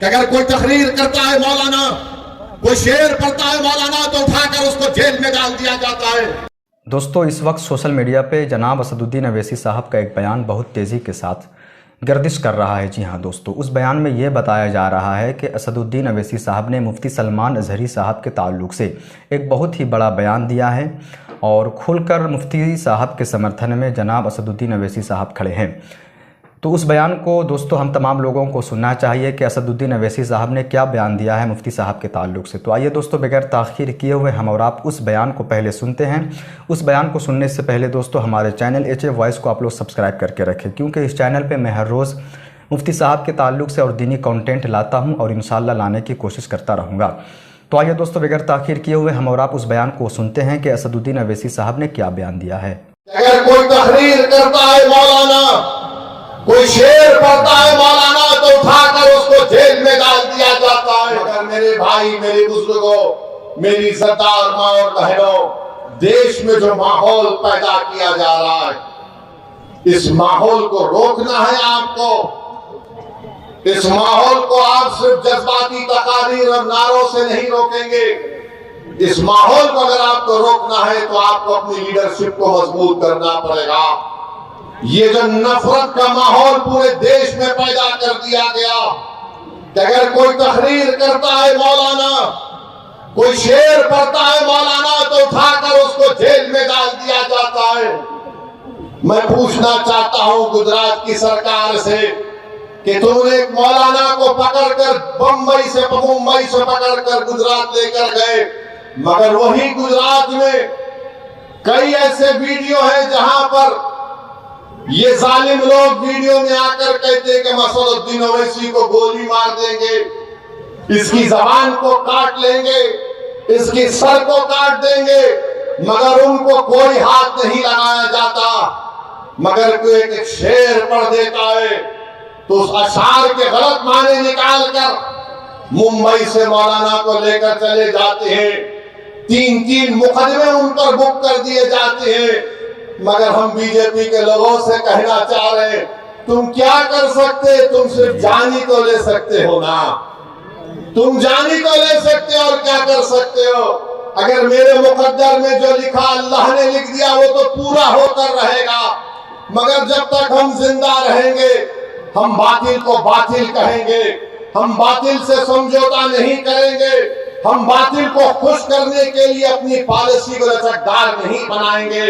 कि अगर कोई तकरीर करता है मौलाना, कोई शेर पढ़ता है मौलाना, तो उठाकर उसको जेल में डाल दिया जाता है। दोस्तों, इस वक्त सोशल मीडिया पे जनाब असदुद्दीन अवैसी साहब का एक बयान बहुत तेज़ी के साथ गर्दिश कर रहा है। जी हाँ दोस्तों, उस बयान में ये बताया जा रहा है कि असदुद्दीन अवैसी साहब ने मुफ्ती सलमान अजहरी साहब के ताल्लुक़ से एक बहुत ही बड़ा बयान दिया है और खुलकर मुफ्ती साहब के समर्थन में जनाब असदुद्दीन अवैसी साहब खड़े हैं। तो उस बयान को दोस्तों हम तमाम लोगों को सुनना चाहिए कि असदुद्दीन अवैसी साहब ने क्या बयान दिया है मुफ्ती साहब के ताल्लुक़ से। तो आइए दोस्तों, बगैर ताख़ीर किए हुए हम और आप उस बयान को पहले सुनते हैं। उस बयान को सुनने से पहले दोस्तों हमारे चैनल HA वॉइस को आप लोग सब्सक्राइब करके रखें, क्योंकि इस चैनल पर मैं हर रोज़ मुफ्ती साहब के ताल्लुक़ से और दीनी कंटेंट लाता हूँ और इंशाअल्लाह लाने की कोशिश करता रहूँगा। तो आइए दोस्तों, बगैर ताख़ीर किए हुए हम और आप उस बयान को सुनते हैं कि असदुद्दीन अवैसी साहब ने क्या बयान दिया है। अगर कोई तकरीर करता है मौलाना, कोई शेर पढ़ता है मौलाना, तो उठाकर उसको जेल में डाल दिया जाता है। अगर मेरे भाई, मेरे बुजुर्गों, मेरी इज्जतदार माँ और बहनों, देश में जो माहौल पैदा किया जा रहा है, इस माहौल को रोकना है आपको। इस माहौल को आप सिर्फ जज्बाती तकारीर और नारों से नहीं रोकेंगे। इस माहौल को अगर आपको रोकना है तो आपको अपनी लीडरशिप को मजबूत करना पड़ेगा। ये जो नफरत का माहौल पूरे देश में पैदा कर दिया गया कि अगर कोई तकरीर करता है मौलाना, कोई शेर पढ़ता है मौलाना, तो उठाकर उसको जेल में डाल दिया जाता है। मैं पूछना चाहता हूं गुजरात की सरकार से कि तुमने एक मौलाना को पकड़कर मुंबई से पकड़कर गुजरात लेकर गए, मगर वही गुजरात में कई ऐसे वीडियो हैं जहां पर ये जालिम लोग वीडियो में आकर कहते हैं कि असदुद्दीन अवैसी को गोली मार देंगे, इसकी जबान को काट लेंगे, इसकी सर को काट देंगे, मगर उनको कोई हाथ नहीं लगाया जाता। मगर कोई एक शेर पढ़ देता है तो उस अशार के गलत माने निकालकर मुंबई से मौलाना को लेकर चले जाते हैं। 3-3 मुकदमे उन पर बुक कर दिए जाते हैं। मगर हम बीजेपी के लोगों से कहना चाह रहे हैं, तुम क्या कर सकते? तुम सिर्फ जानी तो ले सकते हो ना, तुम जानी तो ले सकते हो, और क्या कर सकते हो? अगर मेरे मुकद्दर में जो लिखा अल्लाह ने लिख दिया वो तो पूरा होकर रहेगा, मगर जब तक हम जिंदा रहेंगे हम बातिल को बातिल कहेंगे, हम बातिल से समझौता नहीं करेंगे, हम बातिल को खुश करने के लिए अपनी पॉलिसी को लचकदार नहीं बनाएंगे।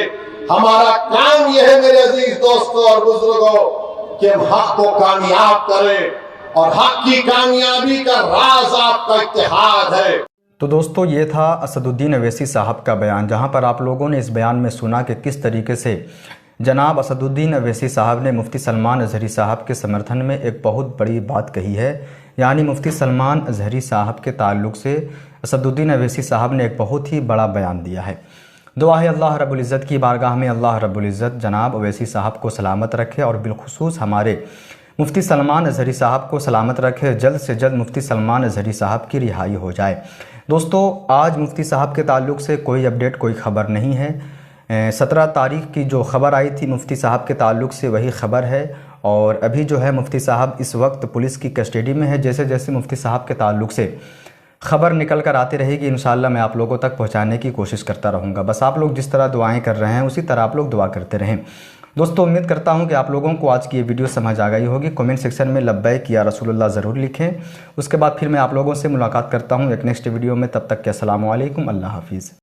हमारा काम यह है मेरे अजीज दोस्तों और बुजुर्गों कि हम हक को कामयाब करें, और हक की कामयाबी का राज आपका इत्तेहाद है। तो दोस्तों, ये था असदुद्दीन अवैसी साहब का बयान, जहां पर आप लोगों ने इस बयान में सुना कि किस तरीके से जनाब असदुद्दीन अवैसी साहब ने मुफ्ती सलमान अजहरी साहब के समर्थन में एक बहुत बड़ी बात कही है। यानी मुफ्ती सलमान अजहरी साहब के ताल्लुक़ से असदुद्दीन अवैसी साहब ने एक बहुत ही बड़ा बयान दिया है। दुआ है अल्लाह रब्बुल इज़्ज़त की बारगाह में अल्लाह रब्बुल इज़्ज़त जनाब अवैसी साहब को सलामत रखे और बिलखुसूस हमारे मुफ्ती सलमान अजहरी साहब को सलामत रखे। जल्द से जल्द मुफ्ती सलमान अजहरी साहब की रिहाई हो जाए। दोस्तों, आज मुफ्ती साहब के ताल्लुक़ से कोई अपडेट, कोई ख़बर नहीं है। 17 तारीख की जो ख़बर आई थी मुफ्ती साहब के ताल्लुक़ से वही ख़बर है, और अभी जो है मुफ्ती साहब इस वक्त पुलिस की कस्टडी में है। जैसे जैसे मुफ्ती साहब के ताल्लुक़ से ख़बर निकल कर आती रहेगी इंशाअल्लाह मैं आप लोगों तक पहुंचाने की कोशिश करता रहूँगा। बस आप लोग जिस तरह दुआएं कर रहे हैं उसी तरह आप लोग दुआ करते रहें। दोस्तों, उम्मीद करता हूं कि आप लोगों को आज की ये वीडियो समझ आ गई होगी। कमेंट सेक्शन में लब्बैक या रसूलुल्लाह ज़रूर लिखें। उसके बाद फिर मैं आप लोगों से मुलाकात करता हूं एक नेक्स्ट वीडियो में। तब तक के अस्सलामु अलैकुम, अल्लाह हाफिज़।